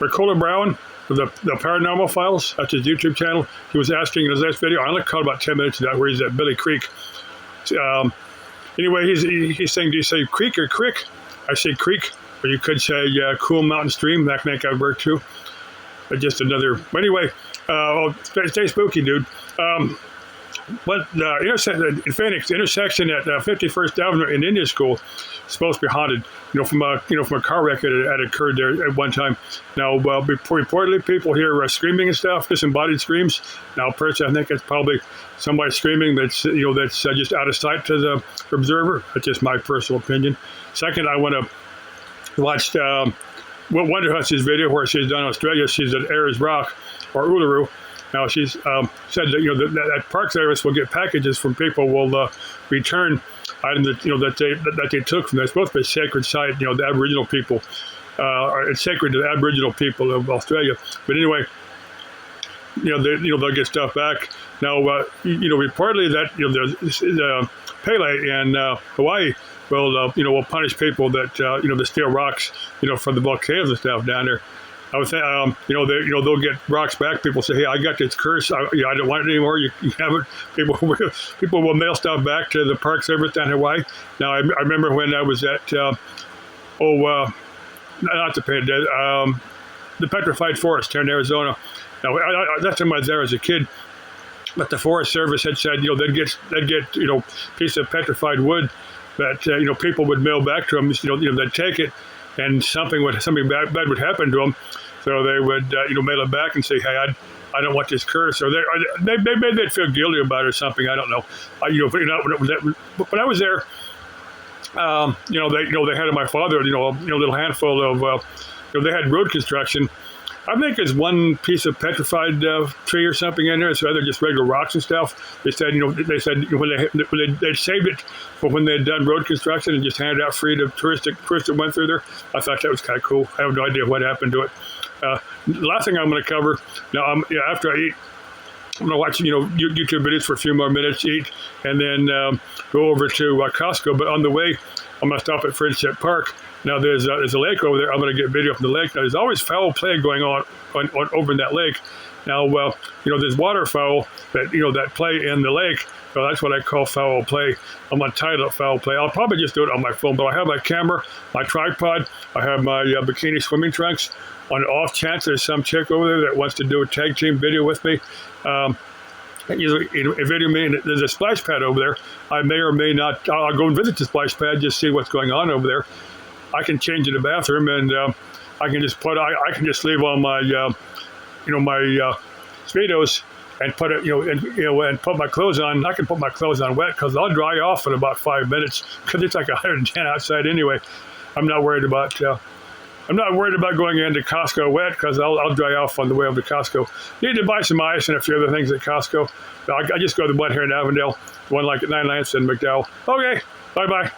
Ricola Brown of the Paranormal Files. That's his YouTube channel. He was asking in his last video. I only caught about 10 minutes of that, where he's at Billy Creek. Anyway, he's saying, do you say creek or crick? I say creek, or you could say cool mountain stream. That can make that work too. But just another. Anyway, stay spooky, dude. But the in Phoenix, the intersection at 51st Avenue in Indian School is supposed to be haunted. From a car wreck that had occurred there at one time. Now, reportedly, people hear screaming and stuff, disembodied screams. Now, personally, I think it's probably somebody screaming that's just out of sight to the observer. That's just my personal opinion. Second, I want to watch Wonder Huss's video where she's done Australia. She's at Ayers Rock or Uluru. Now, she's said that that Park Service will get packages from people will return items that they took from there. It's supposed to be a sacred site. The Aboriginal people. It's sacred to the Aboriginal people of Australia. But anyway, they'll get stuff back. Now, reportedly that the Pele in Hawaii will punish people that that steal rocks from the volcanoes and stuff down there. I would say, they'll get rocks back. People say, hey, I got this curse. I don't want it anymore. You have it. People will mail stuff back to the Park Service down in Hawaii. Now, I remember when I was at, not the Petrified Forest here in Arizona. Now, that's when I was there as a kid. But the Forest Service had said, they'd get piece of petrified wood that, people would mail back to them. They'd take it. And something bad would happen to them, so they would mail it back and say, "Hey, I don't want this curse," or maybe they'd feel guilty about it or something. I don't know. When I was there, they had my father, a little handful of, they had road construction. I think there's one piece of petrified tree or something in there. It's rather just regular rocks and stuff. They said, when they saved it for when they'd done road construction and just handed it out free to tourists that went through there. I thought that was kind of cool. I have no idea what happened to it. The last thing I'm going to cover now, after I eat, I'm going to watch YouTube videos for a few more minutes, eat, and then go over to Costco. But on the way, I'm going to stop at Friendship Park. Now, there's a lake over there. I'm going to get video from the lake. Now, there's always foul play going on over in that lake. Now, there's waterfowl that play in the lake. So that's what I call foul play. I'm going to title it foul play. I'll probably just do it on my phone, but I have my camera, my tripod. I have my bikini swimming trunks. On the off chance there's some chick over there that wants to do a tag team video with me. Video me, and there's a splash pad over there. I may or may not. I'll go and visit the splash pad, just see what's going on over there. I can change in the bathroom, and I can just leave on my my Speedos and put it and put my clothes on. I can put my clothes on wet because I'll dry off in about 5 minutes because it's like 110 outside anyway. I'm not worried about going into Costco wet because I'll dry off on the way over to Costco. Need to buy some ice and a few other things at Costco. I just go to the one here in Avondale, one like at 99th and McDowell. Okay, bye-bye.